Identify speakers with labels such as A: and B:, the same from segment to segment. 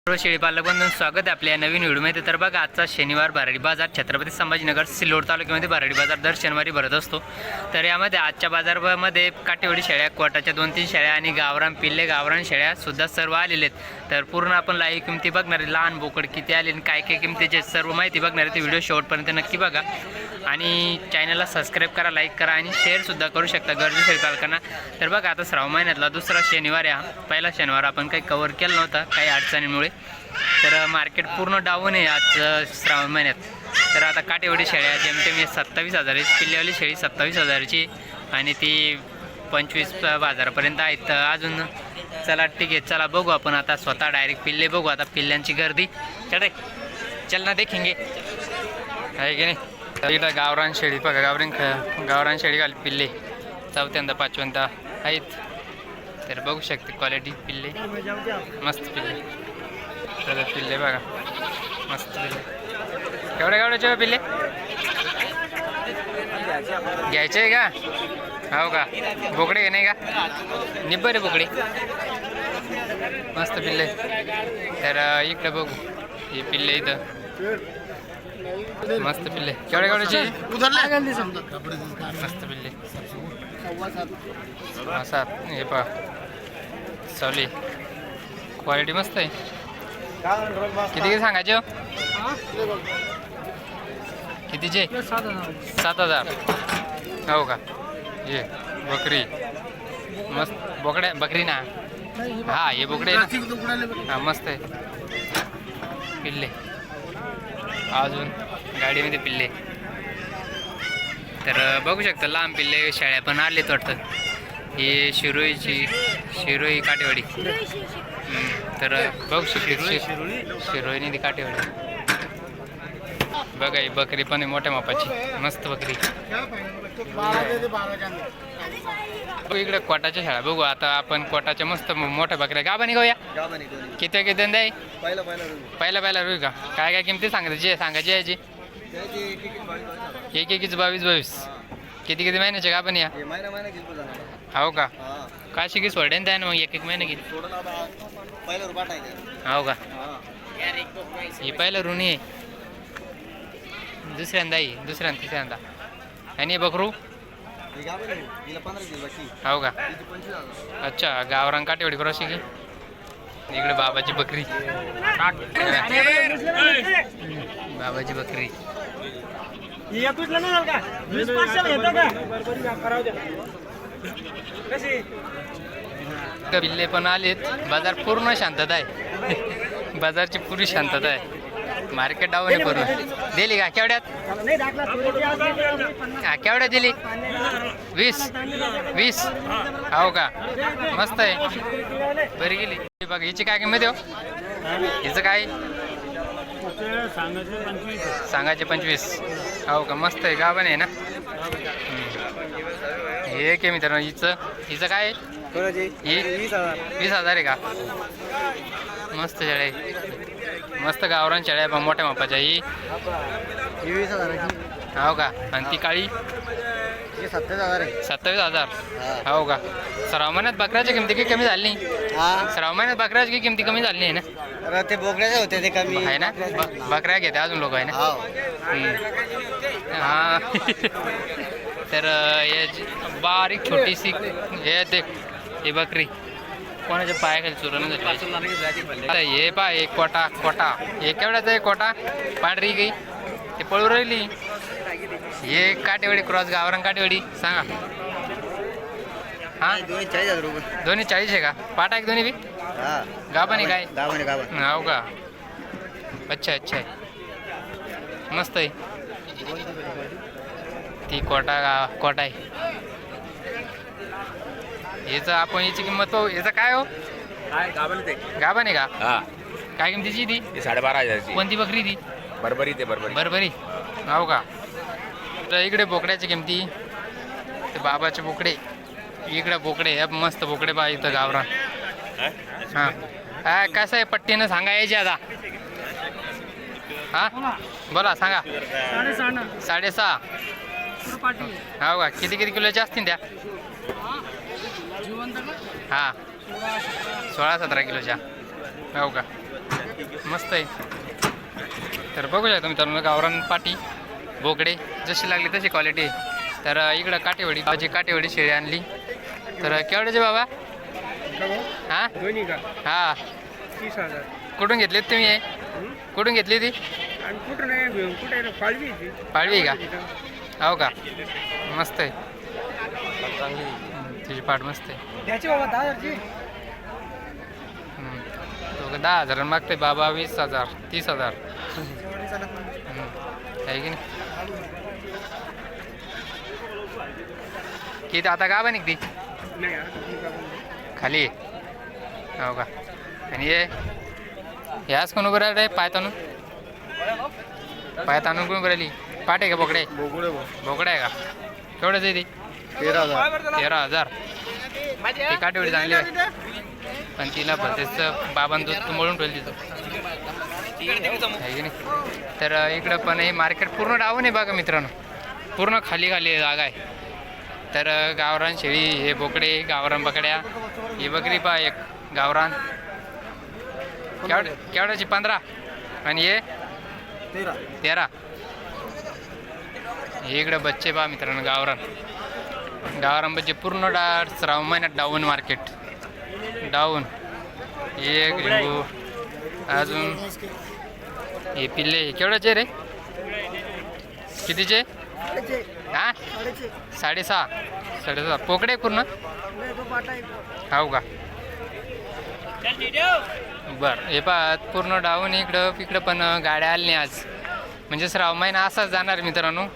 A: सर्व शेळी पालक बंधूंचं स्वागत आहे आपल्या नवीन व्हिडिओमध्ये। तर बघा, आजचा शनिवार भराडी बाजार छत्रपती संभाजीनगर सिल्लोड तालुक्यामध्ये भराडी बाजार दर शनिवारी भरत असतो। तर यामध्ये आजच्या बाजारामध्ये काटेवाडी शेळ्या, कोटाच्या 2-3 शेळ्या आणि गावरान पिल्ले, गावरान शेळ्या सुद्धा सर्व आलेले आहेत। तर पूर्ण आपण लाईव्ह किमती बघणार आहे, लहान बोकड किती आले आणि काय काय किमतीचे सर्व माहिती बघणार आहे। ते व्हिडिओ शेवटपर्यंत नक्की बघा आणि चॅनलला सबस्क्राईब करा, लाईक करा आणि शेअरसुद्धा करू शकता गरजू शेळी पालकांना। तर बघा, आता श्रावण महिन्यातला दुसरा शनिवार आहे। पहिला शनिवार आपण काही कव्हर केला नव्हता काही अडचणीमुळे, तर मार्केट पूर्ण डाऊन आहे आज श्रावण महिन्यात। तर आता काटेवाडी शेळ्या जेमतेम 27,000, पिल्लेवाली शेळी 27,000ची आणि ती 25,000पर्यंत आहेत अजून। चला ठीक आहे, चला बघू आपण आता स्वतः डायरेक्ट पिल्ले बघू। आता पिल्ल्यांची गर्दी चढे चलना देखेंगे आहे की नाही। तर इथं गावरान शेळी बघा, गावरान शेळी घाल पिल्ले 4थ्यांदा 5व्यांदा आहेत। तर बघू शकते क्वालिटी पिल्ले, मस्त पिल्ले। तर पिल्ले बघा, मस्त पिल्ले। केवढ्याचे पिल्ले घ्यायचे आहे का? हो का? बोकडे नाही का? निब्बर बोकडे, मस्त पिल्ले। तर इकडे बघू हे पिल्ले, इथं मस्त पिल्ले। केवढ्याचे मस्त पिल्ले, 7 हे पहा सावली, क्वालिटी मस्त आहे। किती सांगायचे हो? कितीचे? 7,000 हो का? ये बकरी मस्त, बोकड्या बकरी ना, हा हे बोकडे हा मस्त आहे पिल्ले। अजून गाडीमध्ये पिल्ले, तर बघू शकता लांब पिल्ले शेळ्या पण आलेत वाटतं। ही शिरोई काटेवाडी, तर बघू शकते शिरोईने ती काटेवाडी। बघा ही बकरी पण आहे मोठ्या मापाची, मस्त बकरी। इकडे कोटाच्या शेळ्या बघू आता आपण, कोटाच्या मस्त मोठ्या बकऱ्या। गाभा निघूया किती द्याय? पहिला रुई का? काय काय किमती सांगायची याची? एक 22. किती महिन्याचे गाभा या? हो का? काय शिकी सोडेन द्या ना मग, एक महिना किती? हो का? ही पहिलं ऋणी आहे, दुसऱ्यांदा तिसऱ्यांदा आणि बकरू हो का? अच्छा, गावरान काटेवाडी क्रॉस की इकडे बाबाची बकरी, बाबाची बकरी। पिल्ले पण आलेत, बाजार पूर्ण शांतता आहे, बाजारची पुरी शांतता आहे। मार्केट डाऊन आहे पूर्ण। दिली का केवढ्यात? केवढ्यात दिली? 20 हो का? मस्त आहे, बरी गेली। बघ हिची काय किंमत हो? हिचं काय सांगायचे? 25 हो का? मस्त आहे, गाभण आहे ना हे के मित्रांनो। हिचं काय? 20,000 आहे का? मस्त शेळ्या आहे, मस्त गावरान शेळ्या आहे मोठ्या मापाच्या। ही 20,000 हो का? आणि ती काळी 27,000 हो का? श्रावण महिन्यात बकऱ्याची किमती काही कमी झाली नाही? श्रावण महिन्यात बकऱ्याची किमती कमी झाली नाही ना?
B: ते बोकड्याचे होते ते कमी
A: आहे ना, बकऱ्या घेते अजून लोक आहे ना? हा तर हे बारीक छोटीशी हे देख, हे बकरी कोणाच्या पायाखाली चुरण झाली। हे पा एक कोटा हे केवढ्याचा आहे? कोटा पांढरी गई ते पळू राहिली। हे काटेवाडी क्रॉस, गावरान काटेवाडी सांगा। हा दोन्ही 40 आहे का? पाटा एक दोन्ही बी गाभा नाही काय? हो का? अच्छा आहे, मस्त आहे ती कोटा आहे। याचं आपण याची किंमत पाहू। याचं काय हो? गाभा नाही का? काय किमतीची ती?
C: 12,500ची।
A: कोणती बकरी ती? बरबरी हो का? तर इकडे बोकड्याची किमती, ते बाबाचे बोकडे, इकडे बोकडे मस्त बोकडे बा इथं गावरान। हां कसं आहे पट्टीनं सांगा यायची आता? हां बोला सांगा। 6.5 हो का? किती किलोच्या असतील त्या? हां 16-17 किलोच्या हो का? मस्त आहे. तर बघू शकता मित्रांनो गावरान पाटी बोकडे जशी लागली तशी क्वालिटी आहे. तर इकडं काटेवाडी भाजी काटेवाडी शेळी आणली. तर केवढ्याचे बाबा? हां
B: दोन्ही का
A: हां
B: 30,000.
A: कुठून घेतलीत तुम्ही हे? कुठून घेतली ती?
B: आणि कुठं नाही कुठे पाळवी ती
A: पाळवी का? हो का मस्त आहे. तुझी पाठ मस्त आहे.
B: द्यायची बाबा 10,000ची.
A: 10,000 मागते बाबा 20,000 30,000 आहे की नाही? किती आता गाभा निघती
B: नाही
A: खाली आहे. हो का? आणि हे याच कोण उभं राहिलं पाय ताणून कोण उभं राहिली? पाठ आहे का बोकडे? बोकडा आहे का? केवढंच आहे ती? 13,000. ती काटेवडी चांगली आहे पण तिला भरतेच बाबांनी दूध मळून ठेवलं तिथं आहे की नाही? तर इकडं पण हे मार्केट पूर्ण डाऊन आहे बघा मित्रांनो. पूर्ण खाली खाली जागा आहे. तर गावरान शेळी हे बोकडे गावरान बकड्या ही बकरी पहा एक गावरान केवढ्याची 15 आणि हे 13. हे इकडं बच्चे पहा मित्रांनो गावरान बच्चे पूर्ण श्रावण महिन्यात डाऊन मार्केट डाऊन. एक लिंबू अजून हे पिल्ले केवढ्याचे रे? कितीचे? हां 6.5 पोकडे पूर्ण हो का? बरं हे पहा पूर्ण डाऊन इकडं पण गाड्या आल्या नाही आज. म्हणजे श्रावण महिना असाच जाणार मित्रांनो.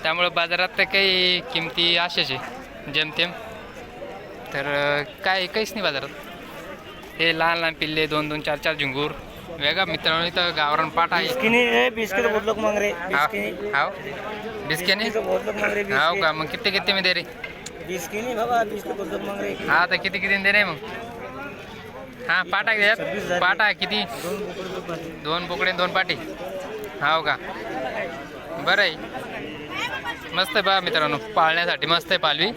A: त्यामुळं बाजारात तर काही किमती अशाच आहे जेमतेम. तर काय काहीच नाही बाजारात. हे लहान लहान पिल्ले 2-2 4-4 झिंगूर वेगळा मित्रांनो. इथं गावरान पाठ आहे.
B: बिस्किट बोललो मग रे
A: हो बिस्किनी हो का? मग किती मी दे रे?
B: बिस्किनी बाबा बिस्किट बोललो मग रे.
A: हा आता किती दे रे मग? हां पाटा घ्या पाटा किती? 2 बोकडे 2 पाटी हो का? बरं आहे मस्त आहे बा मित्रांनो. पाळण्यासाठी मस्त आहे पालवी.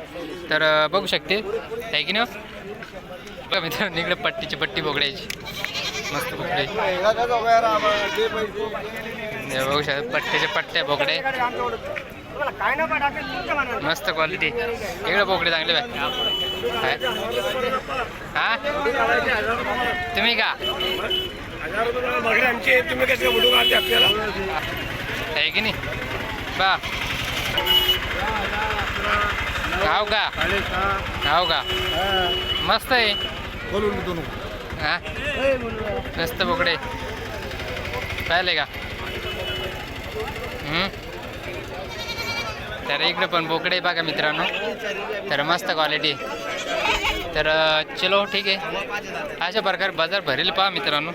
A: तर बघू शकते आहे की नाही बघा मित्रांनो. इकडे पट्टी बोकड्याची मस्त बोकडे बघू शकता. पट्ट्याचे पट्टे बोकडे मस्त क्वालिटी. इकडे बोकडे चांगले बाय. हां तुम्ही का
B: तुम्ही कसे बोलू आपल्याला
A: आहे की नाही बा? हो का? मस्त आहे. हां मस्त बोकडे पाहिले का? तर इकडे पण बोकडे बघा मित्रांनो. तर मस्त क्वालिटी. तर चलो ठीक आहे. अशा प्रकारे बाजार भरेल पहा मित्रांनो.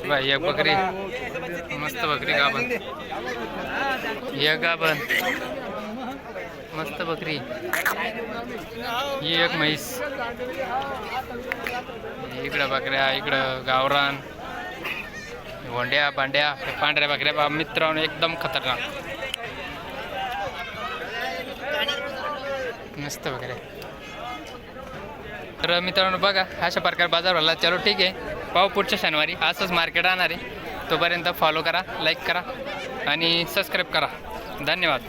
A: बाय एक बकरी मस्त बकरी गाभण एक गाभण मस्त बकरी. ही एक म्हैस. इकडं बकऱ्या इकडं गावरान वंड्या बांड्या पांढऱ्या बकऱ्या बा मित्रांनो एकदम खतरनाक मस्त वगैरे. तर मित्रांनो बघा अशा प्रकारे बाजार भरला. चलो ठीक आहे पाहू पुढच्या शनिवारी असंच मार्केट राहणार आहे. तोपर्यंत फॉलो करा लाईक करा आणि सबस्क्राईब करा. धन्यवाद.